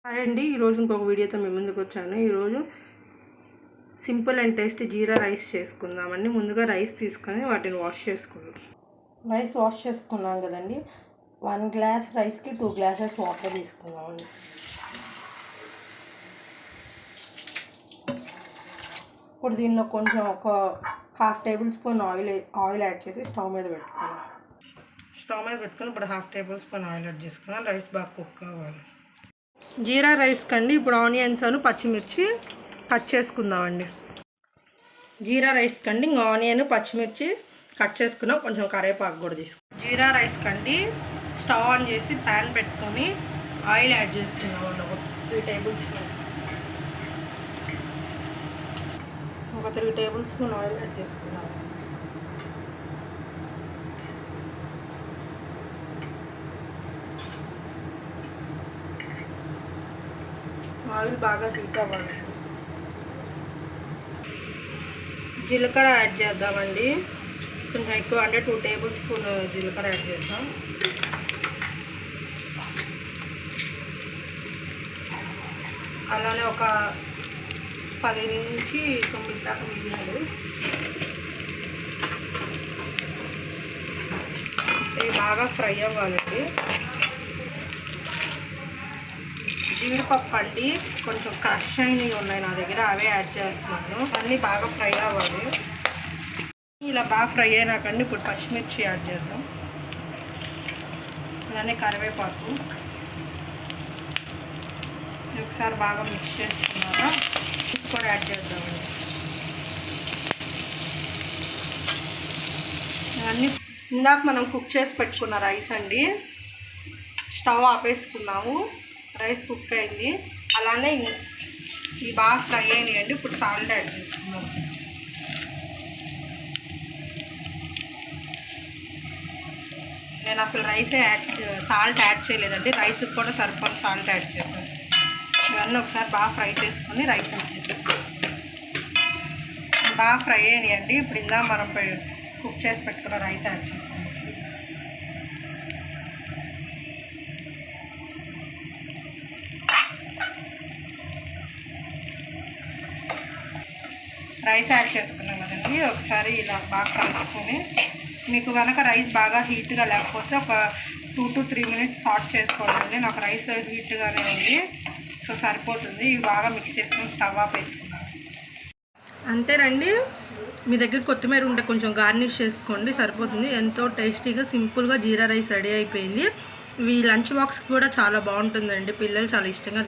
Hi అండి, ఈరోజు ఇంకొక వీడియోతో మీ ముందుకు వచ్చాను. ఈరోజు simple and tasty jeera rice చేసుకుందామండి. ముందుగా రైస్ తీసుకొని వాటిని వాష్ చేసుకుందాం. రైస్ వాష్ చేసుకున్నాం కదండి. 1 గ్లాస్ రైస్కి 2 గ్లాసెస్ వాటర్ తీసుకుందామండి. ఇప్పుడు దీనిలో కొంచెం ఒక 1/2 టేబుల్ స్పూన్ ఆయిల్ యాడ్ చేసి స్టవ్ మీద పెట్టుకున్నాం. ఇప్పుడు 1/2 టేబుల్ స్పూన్ ఆయిల్ యాడ్ చేసుకున్నాం. రైస్ బాగా కుక్ అవ్వాలి. జీరా రైస్ కండి ఇప్పుడు ఆనియన్స్ పచ్చిమిర్చి కట్ చేసుకుందామండి. జీరా రైస్ కండి ఆనియన్ పచ్చిమిర్చి కట్ చేసుకున్నాం. కొంచెం కరివేపాకు కూడా తీసుకున్నాం. జీరా రైస్ కండి స్టవ్ ఆన్ చేసి ప్యాన్ పెట్టుకొని ఆయిల్ యాడ్ చేసుకున్నామండి. ఒక 3 టేబుల్ స్పూన్ ఆయిల్ యాడ్ చేసుకున్నాం. ఆయిల్ బాగా హీట్ అవ్వాలి. జీలకర్ర యాడ్ చేద్దామండి. కొంచెం ఎక్కువ అంటే 2 టేబుల్ స్పూన్ జీలకర్ర యాడ్ చేద్దాం. అలానే ఒక 10 నుంచి 9 దాకా మిగిలినవి ఇవి బాగా ఫ్రై అవ్వాలండి. జీడిపప్పు అండి కొంచెం క్రష్ అయినవి ఉన్నాయి నా దగ్గర, అవే యాడ్ చేస్తున్నాను. అన్నీ బాగా ఫ్రై అవ్వాలి. ఇలా బాగా ఫ్రై అయినాకండి ఇప్పుడు పచ్చిమిర్చి యాడ్ చేద్దాం. అలానే కరివేపాకు ఒకసారి బాగా మిక్స్ చేసుకున్నాక కూడా యాడ్ చేద్దామండి. ఇవన్నీ ఇందాక మనం కుక్ చేసి పెట్టుకున్న రైస్ అండి. స్టవ్ ఆపేసుకున్నాము. రైస్ కుక్ అయింది. అలానే ఇవి బాగా ఫ్రై అయినాయండి. ఇప్పుడు సాల్ట్ యాడ్ చేసుకున్నాం. నేను అసలు సాల్ట్ యాడ్ చేయలేదండి. రైస్కి కూడా సరిపడ సాల్ట్ యాడ్ చేశాను. ఇవన్నీ ఒకసారి బాగా ఫ్రై చేసుకొని రైస్ యాడ్ చేసాం. బాగా ఫ్రై అయినాయండి. ఇప్పుడు ఇందా మనం కుక్ చేసి పెట్టుకున్న రైస్ యాడ్ చేసుకున్నాం. రైస్ యాడ్ చేసుకున్నాం కదండి. ఒకసారి ఇలా బాగా కలుపుకొని, మీకు కనుక రైస్ బాగా హీట్గా లేకపోతే ఒక 2 to 3 మినిట్స్ సాట్ చేసుకోవాలండి. నాకు రైస్ హీట్గానే ఉంది, సో సరిపోతుంది. ఇవి బాగా మిక్స్ చేసుకొని స్టవ్ ఆఫ్ వేసుకున్నాను. అంతేనండి. మీ దగ్గర కొత్తిమీర ఉంటే కొంచెం గార్నిష్ చేసుకోండి, సరిపోతుంది. ఎంతో టేస్టీగా సింపుల్గా జీరా రైస్ రెడీ అయిపోయింది. ఇవి లంచ్ బాక్స్ కూడా చాలా బాగుంటుందండి. పిల్లలు చాలా ఇష్టంగా